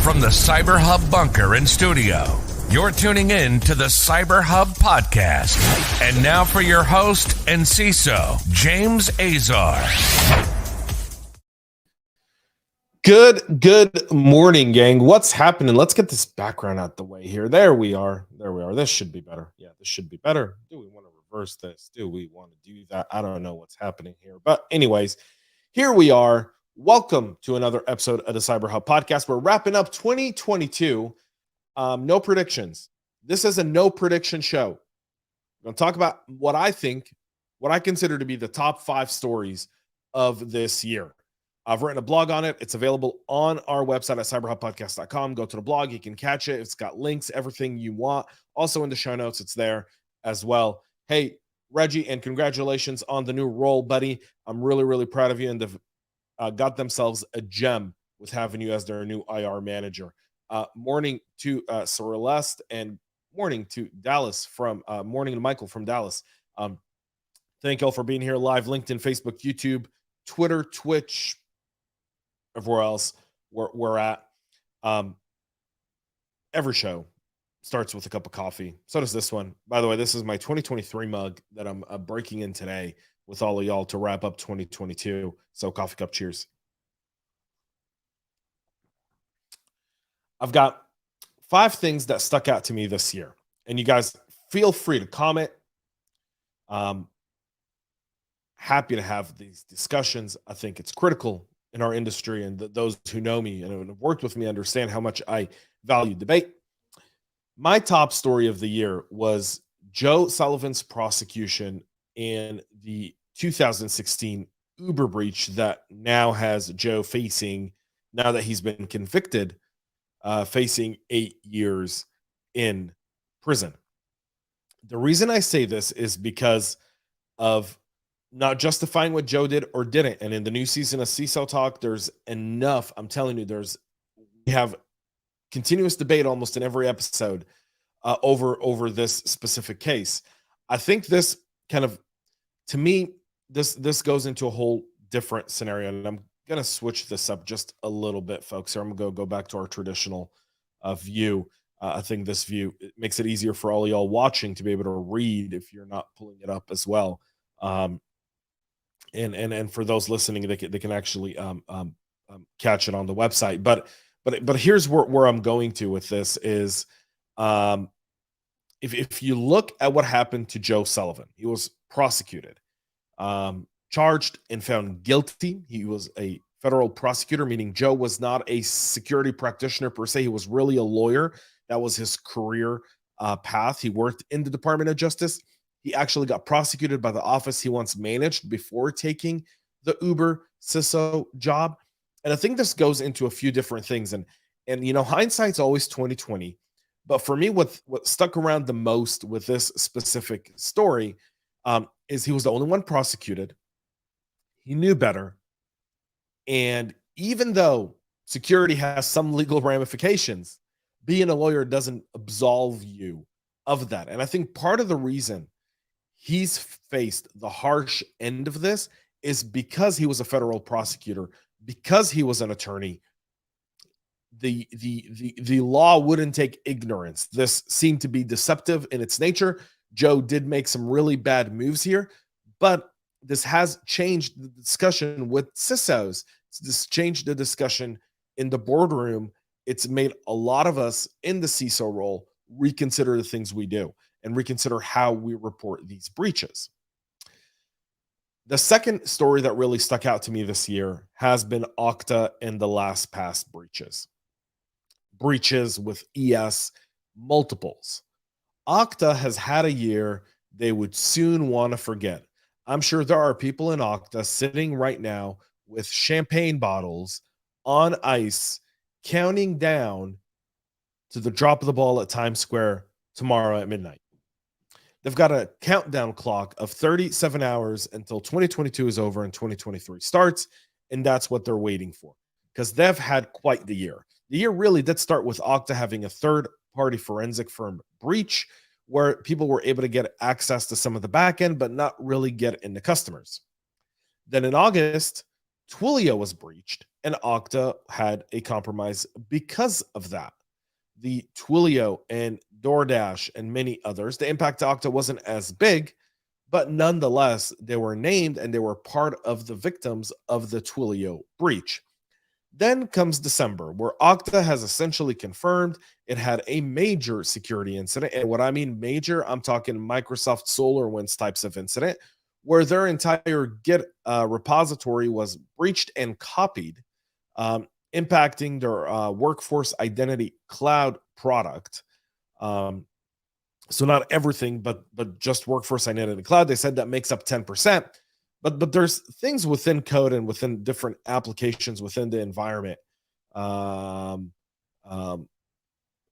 From the CyberHub bunker and studio, you're tuning in to the CyberHub Podcast. And now for your host and CISO, James Azar. Good morning, gang. What's happening? Let's get this background out the way here. There we are. This should be better. Yeah, this should be better. Do we want to reverse this? Do we want to do that? I don't know what's happening here. But anyways, here we are. Welcome to another episode of the CyberHub Podcast. We're wrapping up 2022. No predictions. This is a no prediction show. I'm going to talk about what I consider to be the top 5 stories of this year. I've written a blog on it. It's available on our website at cyberhubpodcast.com. Go to the blog. You can catch it. It's got links, everything you want. Also in the show notes, it's there as well. Hey, Reggie, and congratulations on the new role, buddy. I'm really, really proud of you, and they've got themselves a gem with having you as their new IR manager. Morning to Celeste, and morning to Dallas from morning to Michael from Dallas. Thank you all for being here live. LinkedIn, Facebook, YouTube, Twitter, Twitch, everywhere else we're at. Every show starts with a cup of coffee. So does this one. By the way, this is my 2023 mug that I'm breaking in today with all of y'all to wrap up 2022. So coffee cup, cheers. I've got 5 things that stuck out to me this year, and you guys feel free to comment. Happy to have these discussions. I think it's critical in our industry, and those who know me and have worked with me understand how much I value debate. My top story of the year was Joe Sullivan's prosecution in the 2016 Uber breach that now has Joe facing, now that he's been convicted, facing 8 years in prison. The reason I say this is because of not justifying what Joe did or didn't. And in the new season of CISO Talk, there's enough. I'm telling you, we have continuous debate almost in every episode over this specific case. I think this kind of, to me, this goes into a whole different scenario, and I'm going to switch this up just a little bit, folks. So I'm going to go back to our traditional view. I think this view, it makes it easier for all of y'all watching to be able to read if you're not pulling it up as well. And for those listening, they can actually catch it on the website. But here's where I'm going to with this is, if you look at what happened to Joe Sullivan, he was prosecuted, charged and found guilty. He was a federal prosecutor, meaning Joe was not a security practitioner per se. He was really a lawyer. That was his career path. He worked in the Department of Justice. He actually got prosecuted by the office he once managed before taking the Uber CISO job. And I think this goes into a few different things. And you know, hindsight's always 20/20. But for me, what stuck around the most with this specific story is he was the only one prosecuted. He knew better. And even though security has some legal ramifications, being a lawyer doesn't absolve you of that. And I think part of the reason he's faced the harsh end of this is because he was a federal prosecutor, because he was an attorney. The law wouldn't take ignorance. This seemed to be deceptive in its nature. Joe did make some really bad moves here, but this has changed the discussion with CISOs. This changed the discussion in the boardroom. It's made a lot of us in the CISO role reconsider the things we do and reconsider how we report these breaches. The second story that really stuck out to me this year has been Okta and the LastPass breaches. Breaches with ES multiples. Okta has had a year they would soon want to forget. I'm sure there are people in Okta sitting right now with champagne bottles on ice, counting down to the drop of the ball at Times Square tomorrow at midnight. They've got a countdown clock of 37 hours until 2022 is over and 2023 starts, and that's what they're waiting for because they've had quite the year. The year really did start with Okta having a third-party forensic firm breach where people were able to get access to some of the back end, but not really get into customers. Then in August, Twilio was breached, and Okta had a compromise because of that. The Twilio and DoorDash and many others, the impact to Okta wasn't as big, but nonetheless, they were named and they were part of the victims of the Twilio breach. Then comes December, where Okta has essentially confirmed it had a major security incident. And what I mean major, I'm talking Microsoft SolarWinds types of incident, where their entire Git repository was breached and copied, impacting their workforce identity cloud product. So not everything, but just workforce identity cloud. They said that makes up 10%. But there's things within code and within different applications within the environment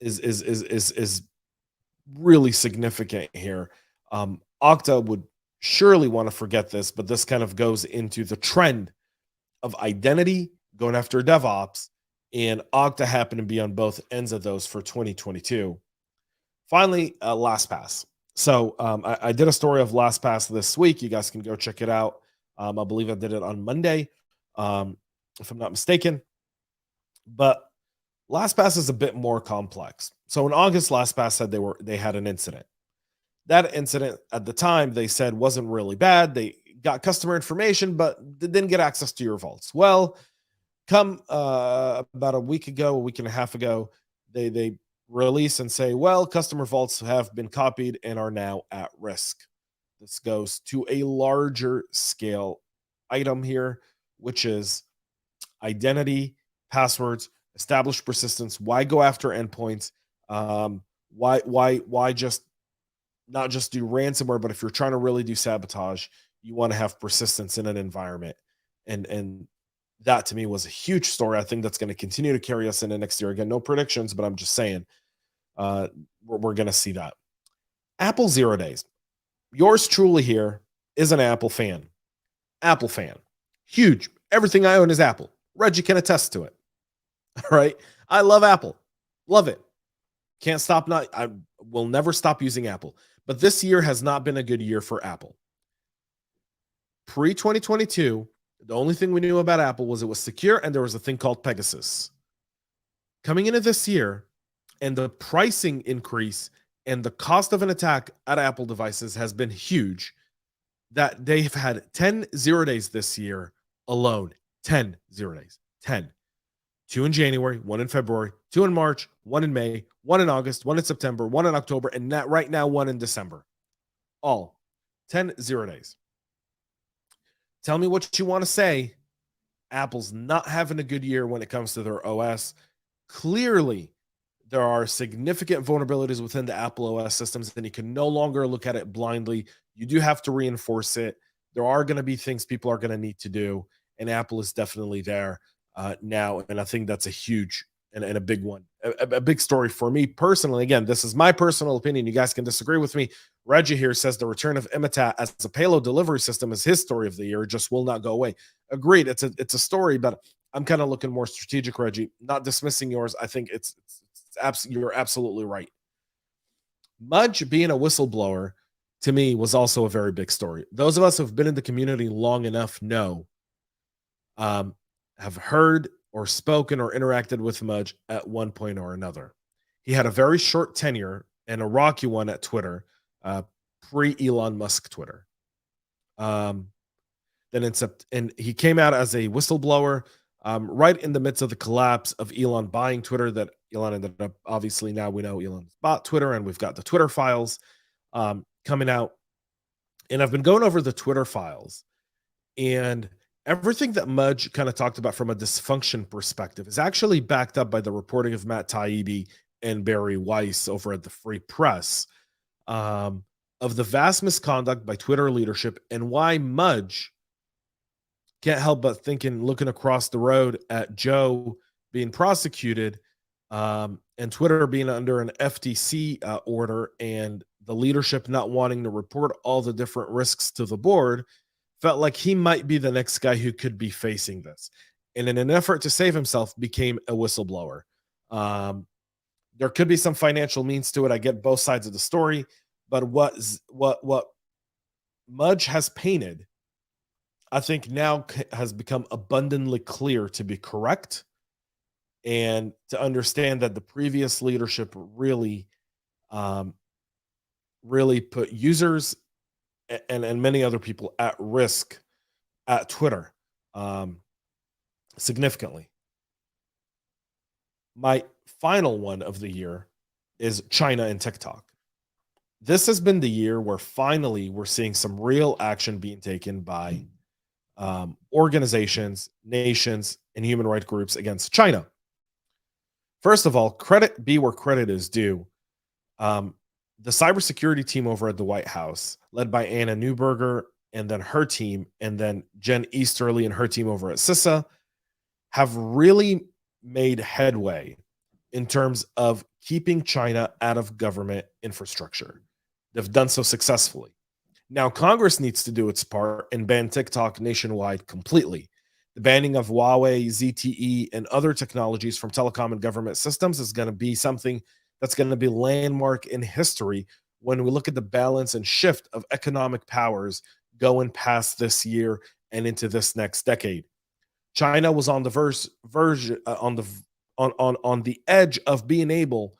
is really significant here. Okta would surely want to forget this, but this kind of goes into the trend of identity going after DevOps, and Okta happened to be on both ends of those for 2022. Finally, LastPass. So I did a story of LastPass this week. You guys can go check it out. I believe I did it on Monday, if I'm not mistaken. But LastPass is a bit more complex. So in August, LastPass said they had an incident. That incident at the time they said wasn't really bad. They got customer information, but they didn't get access to your vaults. Well, come about a week and a half ago, they release and say, well, customer vaults have been copied and are now at risk. This goes to a larger scale item here, which is identity, passwords, established persistence. Why go after endpoints? Why just not just do ransomware, but if you're trying to really do sabotage, you want to have persistence in an environment. And that to me was a huge story. I think that's going to continue to carry us into next year. Again, no predictions, but I'm just saying we're going to see that. Apple 0 days. Yours truly here is an Apple fan. Apple fan. Huge. Everything I own is Apple. Reggie can attest to it. All right. I love Apple. Love it. Can't stop. I will never stop using Apple. But this year has not been a good year for Apple. Pre-2022, the only thing we knew about Apple was it was secure and there was a thing called Pegasus. Coming into this year, and the pricing increase and the cost of an attack at Apple devices has been huge, that they've had 10 0 days this year alone. 10 0 days. 10. 2 in January, 1 in February, 2 in March, 1 in May, 1 in August, 1 in September, 1 in October, and right now 1 in December. All 10 0 days. Tell me what you want to say. Apple's not having a good year when it comes to their OS. Clearly, there are significant vulnerabilities within the Apple OS systems, and you can no longer look at it blindly. You do have to reinforce it. There are going to be things people are going to need to do, and Apple is definitely there now, and I think that's a huge and a big one, a big story for me personally. Again, this is my personal opinion. You guys can disagree with me. Reggie here says the return of Imitat as a payload delivery system is his story of the year. It just will not go away. Agreed. It's a story, but I'm kind of looking more strategic, Reggie. Not dismissing yours. I think you're absolutely right. Mudge being a whistleblower to me was also a very big story. Those of us who've been in the community long enough know, have heard or spoken or interacted with Mudge at one point or another. He had a very short tenure and a rocky one at Twitter, pre-Elon Musk Twitter. And he came out as a whistleblower right in the midst of the collapse of Elon buying Twitter, that Elon ended up, obviously now we know Elon bought Twitter, and we've got the Twitter files coming out. And I've been going over the Twitter files, and everything that Mudge kind of talked about from a dysfunction perspective is actually backed up by the reporting of Matt Taibbi and Barry Weiss over at the Free Press of the vast misconduct by Twitter leadership, and why Mudge can't help but looking across the road at Joe being prosecuted and Twitter being under an FTC order, and the leadership not wanting to report all the different risks to the board, felt like he might be the next guy who could be facing this. And in an effort to save himself, became a whistleblower. There could be some financial means to it. I get both sides of the story, but what Mudge has painted, I think now has become abundantly clear to be correct, and to understand that the previous leadership really, really put users and many other people at risk at Twitter, significantly. My final one of the year is China and TikTok. This has been the year where finally we're seeing some real action being taken by organizations, nations, and human rights groups against China. First of all, be where credit is due. The cybersecurity team over at the White House, led by Anna Neuberger and then her team, and then Jen Easterly and her team over at CISO, have really made headway in terms of keeping China out of government infrastructure. They've done so successfully. Now, Congress needs to do its part and ban TikTok nationwide completely. The banning of Huawei, ZTE, and other technologies from telecom and government systems is going to be something that's going to be landmark in history when we look at the balance and shift of economic powers going past this year and into this next decade. China was on the on the edge of being able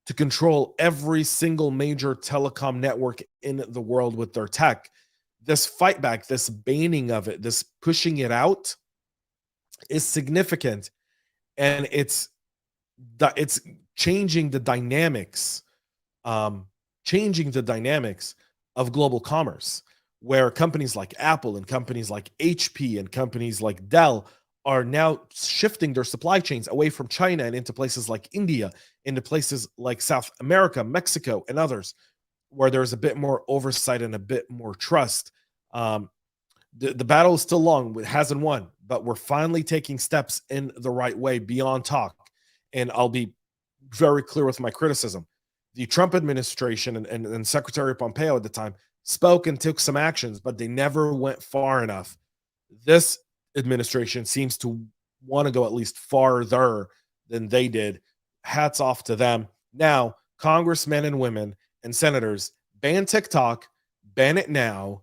to control every single major telecom network in the world with their tech. This fight back, this banning of it, this pushing it out is significant, and it's changing the dynamics, of global commerce, where companies like Apple and companies like HP and companies like Dell are now shifting their supply chains away from China and into places like India, into places like South America, Mexico, and others, where there's a bit more oversight and a bit more trust. The battle is still long. It hasn't won, but we're finally taking steps in the right way beyond talk. And I'll be very clear with my criticism. The Trump administration and Secretary Pompeo at the time spoke and took some actions, but they never went far enough. This administration seems to want to go at least farther than they did. Hats off to them. Now, congressmen and women and senators, ban TikTok, ban it now,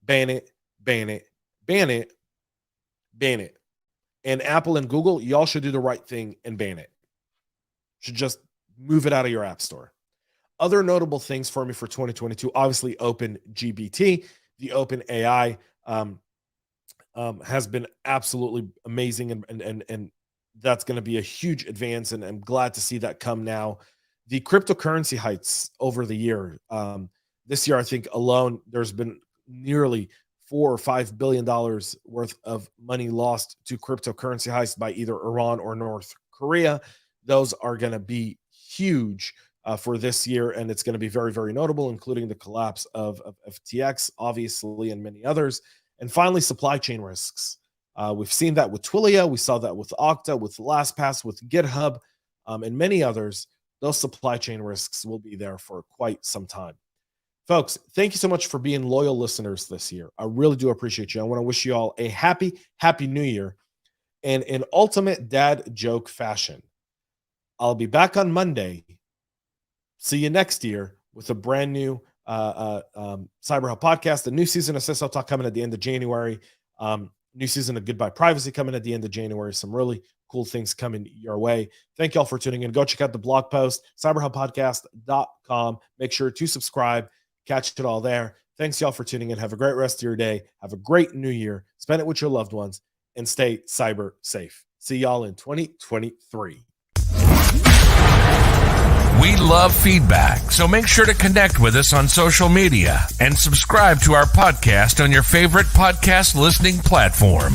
ban it, ban it, ban it, ban it. And Apple and Google, y'all should do the right thing and ban it. Should just move it out of your app store. Other notable things for me for 2022, obviously OpenGPT, the Open AI has been absolutely amazing, and that's going to be a huge advance, and I'm glad to see that come now. The cryptocurrency heights over the year. This year, I think alone, there's been nearly $4 or $5 billion worth of money lost to cryptocurrency heists by either Iran or North Korea. Those are going to be huge for this year, and it's going to be very, very notable, including the collapse of FTX, obviously, and many others. And finally, supply chain risks. We've seen that with Twilio. We saw that with Okta, with LastPass, with GitHub, and many others. Those supply chain risks will be there for quite some time. Folks, thank you so much for being loyal listeners this year. I really do appreciate you. I want to wish you all a happy, happy new year. And in ultimate dad joke fashion, I'll be back on Monday. See you next year with a brand new CyberHub Podcast. The new season of CISO Talk coming at the end of January. New season of Goodbye Privacy coming at the end of January. Some really cool things coming your way. Thank you all for tuning in. Go check out the blog post, cyberhubpodcast.com. Make sure to subscribe. Catch it all there. Thanks y'all for tuning in. Have a great rest of your day. Have a great new year. Spend it with your loved ones and stay cyber safe. See y'all in 2023. We love feedback, so make sure to connect with us on social media and subscribe to our podcast on your favorite podcast listening platform.